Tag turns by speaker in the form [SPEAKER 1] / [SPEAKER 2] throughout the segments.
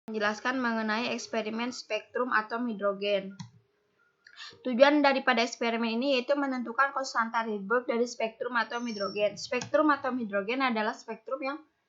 [SPEAKER 1] menjelaskan mengenai eksperimen spektrum atom hidrogen. Tujuan daripada eksperimen ini yaitu menentukan konstanta Rydberg dari spektrum atom hidrogen. Spektrum atom hidrogen adalah spektrum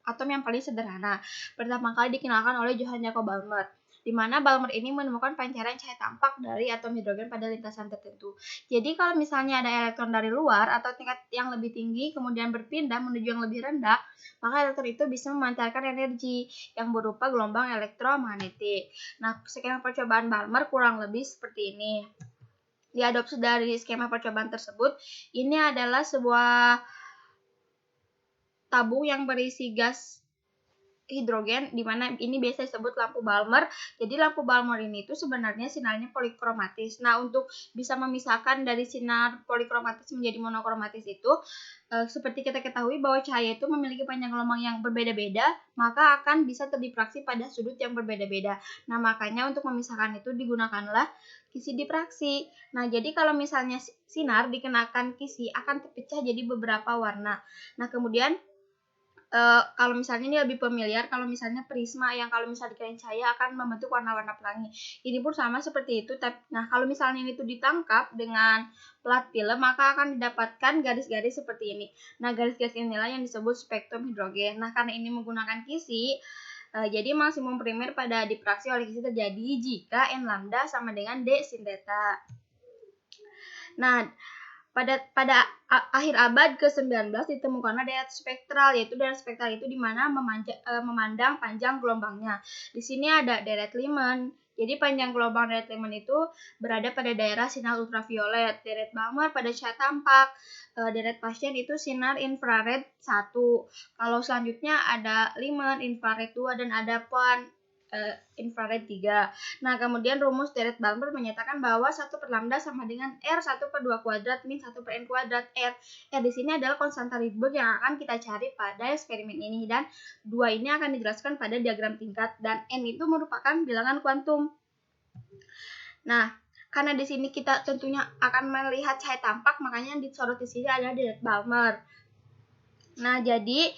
[SPEAKER 1] atom yang paling sederhana. Pertama kali dikenalkan oleh Johann Jacob Balmer, di mana Balmer ini menemukan pancaran cahaya tampak dari atom hidrogen pada lintasan tertentu. Jadi kalau misalnya ada elektron dari luar atau tingkat yang lebih tinggi kemudian berpindah menuju yang lebih rendah, maka elektron itu bisa memancarkan energi yang berupa gelombang elektromagnetik. Nah, skema percobaan Balmer kurang lebih seperti ini. Diadopsi dari skema percobaan tersebut, ini adalah sebuah tabung yang berisi gas hidrogen, di mana ini biasa disebut lampu Balmer. Jadi lampu Balmer ini itu sebenarnya sinarnya polikromatis. Nah, untuk bisa memisahkan dari sinar polikromatis menjadi monokromatis itu, seperti kita ketahui bahwa cahaya itu memiliki panjang gelombang yang berbeda-beda, maka akan bisa terdifraksi pada sudut yang berbeda-beda. Nah, makanya untuk memisahkan itu digunakanlah kisi difraksi. Nah, jadi kalau misalnya sinar dikenakan kisi akan terpecah jadi beberapa warna. Nah, kemudian kalau misalnya ini lebih familiar, kalau misalnya prisma yang kalau misalnya dikain cahaya akan membentuk warna-warna pelangi. Ini pun sama seperti itu. Nah, kalau misalnya ini tuh ditangkap dengan plat film, maka akan didapatkan garis-garis seperti ini. Nah, garis-garis inilah yang disebut spektrum hidrogen. Nah, karena ini menggunakan kisi, jadi maksimum primer pada difraksi oleh kisi terjadi jika N lambda sama dengan D sin theta. Nah, pada akhir abad ke-19 ditemukanlah deret spektral, yaitu deret spektral itu di mana memandang panjang gelombangnya. Di sini ada deret Lyman. Jadi panjang gelombang deret Lyman itu berada pada daerah sinar ultraviolet. Deret Balmer pada cahaya tampak. Deret pasien itu sinar infrared 1. Kalau selanjutnya ada Lyman infrared 2 dan ada PON infrared 3. Nah, kemudian rumus deret Balmer menyatakan bahwa 1 per lambda sama dengan R 1 per 2 kuadrat min 1 per N kuadrat. R di sini adalah konstanta Rydberg yang akan kita cari pada eksperimen ini, dan 2 ini akan dijelaskan pada diagram tingkat, dan N itu merupakan bilangan kuantum. Nah, karena di sini kita tentunya akan melihat cahaya tampak, makanya disorot di sini adalah deret Balmer. Nah, jadi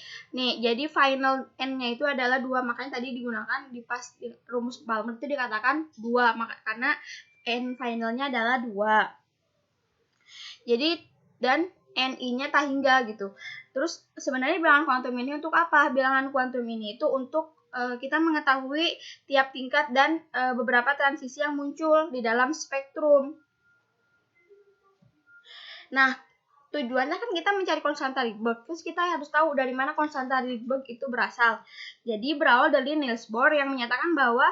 [SPEAKER 1] final N-nya itu adalah 2, makanya tadi digunakan di pas rumus Balmer itu dikatakan 2, karena N finalnya adalah 2. Jadi, dan Ni-nya tak hingga gitu. Terus sebenarnya bilangan kuantum ini untuk apa? Bilangan kuantum ini itu untuk kita mengetahui tiap tingkat dan beberapa transisi yang muncul di dalam spektrum. Nah, tujuannya kan kita mencari konstanta Rydberg, terus kita harus tahu dari mana konstanta Rydberg itu berasal. Jadi berawal dari Niels Bohr yang menyatakan bahwa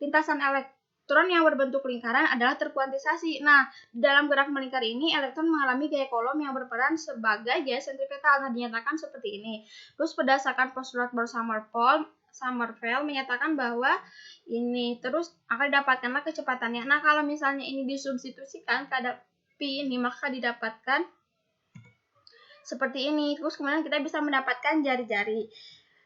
[SPEAKER 1] lintasan elektron yang berbentuk lingkaran adalah terkuantisasi. Nah, dalam gerak melingkar ini elektron mengalami gaya Coulomb yang berperan sebagai gaya sentripetal. Nah, dinyatakan seperti ini. Terus berdasarkan postulat Bohr-Sommerfeld menyatakan bahwa ini terus akan didapatkanlah kecepatannya. Nah, kalau misalnya ini disubstitusikan pada pi ini, maka didapatkan seperti ini. Terus kemudian kita bisa mendapatkan jari-jari.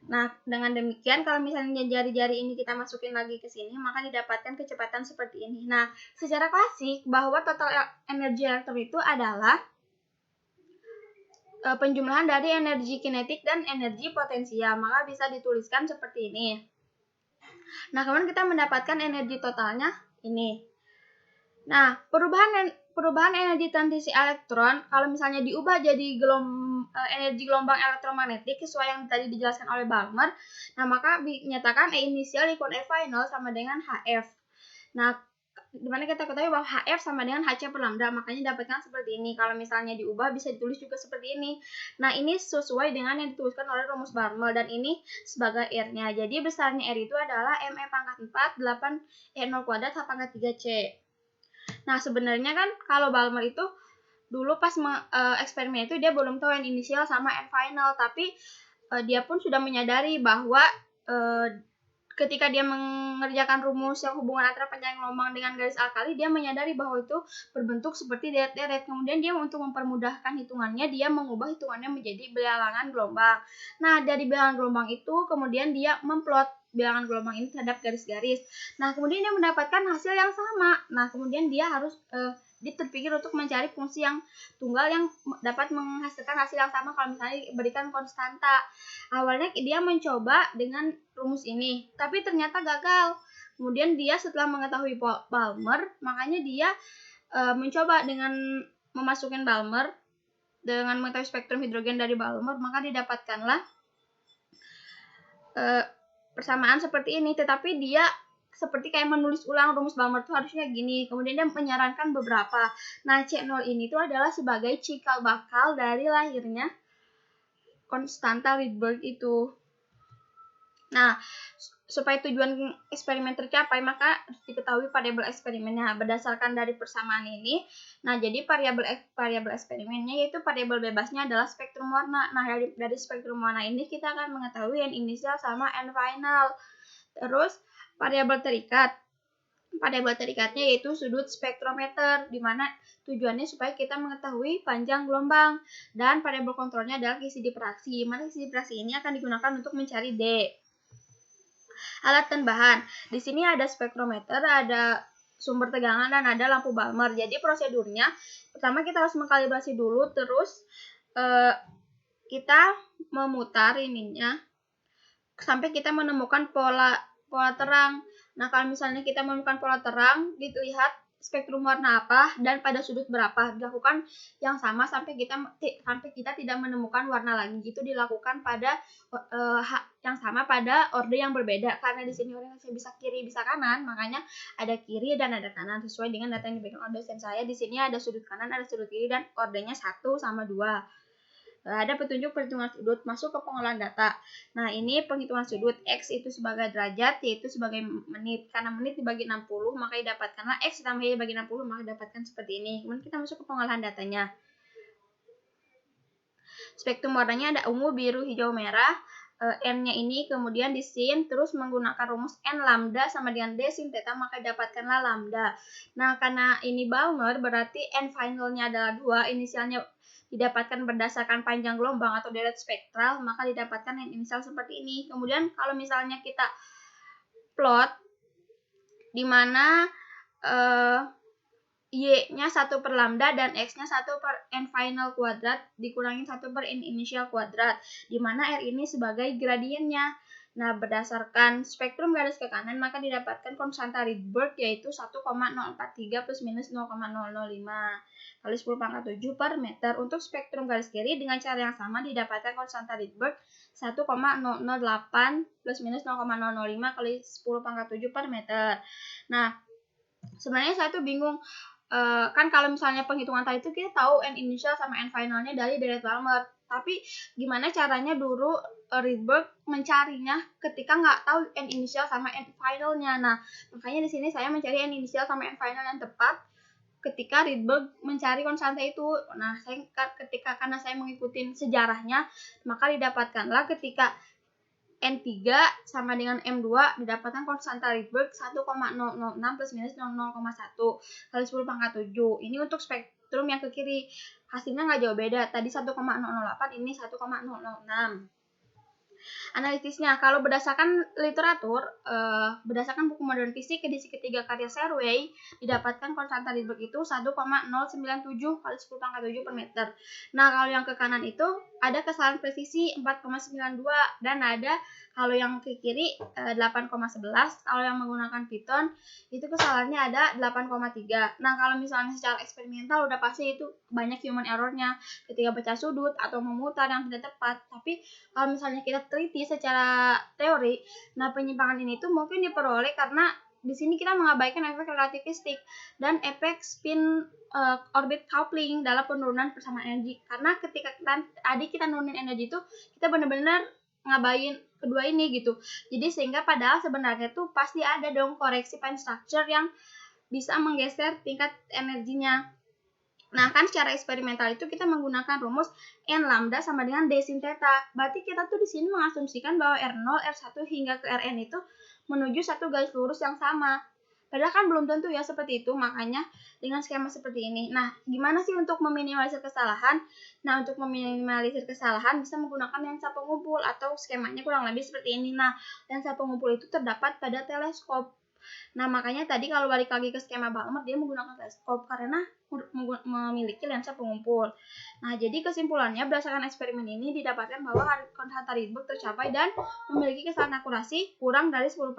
[SPEAKER 1] Nah, dengan demikian kalau misalnya jari-jari ini kita masukin lagi ke sini, maka didapatkan kecepatan seperti ini. Nah, secara klasik bahwa total energi elektron itu adalah penjumlahan dari energi kinetik dan energi potensial. Maka bisa dituliskan seperti ini. Nah, kemudian kita mendapatkan energi totalnya ini. Nah, perubahan energi transisi elektron kalau misalnya diubah jadi energi gelombang elektromagnetik sesuai yang tadi dijelaskan oleh Balmer, nah maka dinyatakan E inisial ikon E final sama dengan HF. Nah, dimana kita ketahui bahwa HF sama dengan HC per lambda, makanya dapatkan seperti ini. Kalau misalnya diubah bisa ditulis juga seperti ini. Nah, ini sesuai dengan yang dituliskan oleh rumus Balmer, dan ini sebagai R-nya. Jadi besarnya R itu adalah ME pangkat 4 8 E0 kuadrat H pangkat 3C. Nah, sebenarnya kan kalau Balmer itu dulu pas eksperimen itu dia belum tahu N inisial sama N final, tapi dia pun sudah menyadari bahwa ketika dia mengerjakan rumus yang hubungan antara panjang gelombang dengan garis alkali, dia menyadari bahwa itu berbentuk seperti deret-deret. Kemudian dia untuk mempermudahkan hitungannya, dia mengubah hitungannya menjadi bilangan gelombang. Nah, dari bilangan gelombang itu kemudian dia memplot bilangan gelombang ini terhadap garis-garis. Nah, kemudian dia mendapatkan hasil yang sama. Nah, kemudian dia harus Dia terpikir untuk mencari fungsi yang tunggal yang dapat menghasilkan hasil yang sama kalau misalnya diberikan konstanta. Awalnya dia mencoba dengan rumus ini, tapi ternyata gagal. Kemudian dia setelah mengetahui Balmer, makanya dia mencoba dengan memasukkan Balmer, dengan mengetahui spektrum hidrogen dari Balmer, maka didapatkanlah persamaan seperti ini. Tetapi dia seperti kayak menulis ulang rumus Balmer itu harusnya gini. Kemudian dia menyarankan beberapa. Nah, C0 ini tuh adalah sebagai cikal bakal dari lahirnya konstanta Rydberg itu. Nah, supaya tujuan eksperimen tercapai, maka harus diketahui variabel eksperimennya. Berdasarkan dari persamaan ini, nah jadi variabel eksperimennya yaitu variabel bebasnya adalah spektrum warna. Nah, dari spektrum warna ini kita akan mengetahui N inisial sama N final. Terus variabel terikat. Variabel terikatnya yaitu sudut spektrometer, di mana tujuannya supaya kita mengetahui panjang gelombang. Dan variabel kontrolnya adalah kisi difraksi, mana kisi difraksi ini akan digunakan untuk mencari D. Alat dan bahan. Di sini ada spektrometer, ada sumber tegangan, dan ada lampu Balmer. Jadi prosedurnya, pertama kita harus mengkalibrasi dulu, terus kita memutar ininya sampai kita menemukan pola terang. Nah, kalau misalnya kita menemukan pola terang, dilihat spektrum warna apa dan pada sudut berapa. Dilakukan yang sama sampai kita tidak menemukan warna lagi. Itu dilakukan pada yang sama pada orde yang berbeda. Karena di sini orientasinya bisa kiri bisa kanan, makanya ada kiri dan ada kanan sesuai dengan data yang diberikan oleh dosen saya. Di sini ada sudut kanan, ada sudut kiri, dan ordenya 1 sama 2. Ada petunjuk perhitungan sudut masuk ke pengolahan data. Nah, ini penghitungan sudut. X itu sebagai derajat, Y itu sebagai menit. Karena menit dibagi 60, maka didapatkanlah X ditambah Y dibagi 60, maka didapatkan seperti ini. Kemudian kita masuk ke pengolahan datanya. Spektrum warnanya ada ungu, biru, hijau, merah. N-nya ini kemudian disin, terus menggunakan rumus N lambda sama dengan D sin theta, maka didapatkanlah lambda. Nah, karena ini Balmer, berarti N finalnya adalah 2, inisialnya didapatkan berdasarkan panjang gelombang atau deret spektral, maka didapatkan N inisial seperti ini. Kemudian kalau misalnya kita plot di mana Y-nya 1 per lambda dan X-nya 1 per N final kuadrat dikurangi 1 per N inisial kuadrat, di mana R ini sebagai gradiennya. Nah, berdasarkan spektrum garis ke kanan, maka didapatkan konstanta Rydberg yaitu 1,043 plus minus 0,005 kali 10 pangkat 7 per meter. Untuk spektrum garis kiri dengan cara yang sama didapatkan konstanta Rydberg 1,008 plus minus 0,005 kali 10 pangkat 7 per meter. Nah, sebenarnya saya tuh bingung. Kan kalau misalnya penghitungan tadi itu kita tahu N initial sama N finalnya dari deret Balmer. Tapi gimana caranya dulu Rydberg mencarinya ketika nggak tahu N initial sama N finalnya. Nah, makanya di sini saya mencari N initial sama N final yang tepat ketika Rydberg mencari konstanta itu. Nah, karena saya mengikuti sejarahnya, maka didapatkanlah ketika N3 sama dengan M2 didapatkan konstanta Rydberg 1,006 plus minus 0,1 kali 10 pangkat 7. Ini untuk spektrum yang ke kiri. Hasilnya nggak jauh beda. Tadi 1,008, ini 1,006. Analisisnya, kalau berdasarkan literatur, berdasarkan buku modern fisik edisi ketiga karya Serway, didapatkan konstanta Rydberg itu 1,097 kali 10 pangkat 7 per meter. Nah, kalau yang ke kanan itu ada kesalahan presisi 4,92 dan ada kalau yang ke kiri 8,11. Kalau yang menggunakan Python itu kesalahannya ada 8,3. Nah, kalau misalnya secara eksperimental udah pasti itu banyak human errornya ketika baca sudut atau memutar yang tidak tepat. Tapi kalau misalnya kita teliti secara teori, nah penyimpangan ini tuh mungkin diperoleh karena di sini kita mengabaikan efek relativistik dan efek spin orbit coupling dalam penurunan persamaan energi. Karena ketika kita nurunin energi itu kita benar-benar ngabain kedua ini gitu. Jadi sehingga padahal sebenarnya tuh pasti ada dong koreksi fine structure yang bisa menggeser tingkat energinya. Nah, kan secara eksperimental itu kita menggunakan rumus N lambda sama dengan D sin theta. Berarti kita tuh di sini mengasumsikan bahwa R0, R1 hingga ke Rn itu menuju satu garis lurus yang sama. Padahal kan belum tentu ya seperti itu, makanya dengan skema seperti ini. Nah, gimana sih untuk meminimalisir kesalahan? Nah, untuk meminimalisir kesalahan bisa menggunakan lensa pengumpul atau skemanya kurang lebih seperti ini. Nah, lensa pengumpul itu terdapat pada teleskop. Nah, makanya tadi kalau balik lagi ke skema Balmer, dia menggunakan teleskop karena memiliki lensa pengumpul. Nah, jadi kesimpulannya berdasarkan eksperimen ini didapatkan bahwa Hunter Rydberg tercapai dan memiliki kesalahan akurasi kurang dari 10%.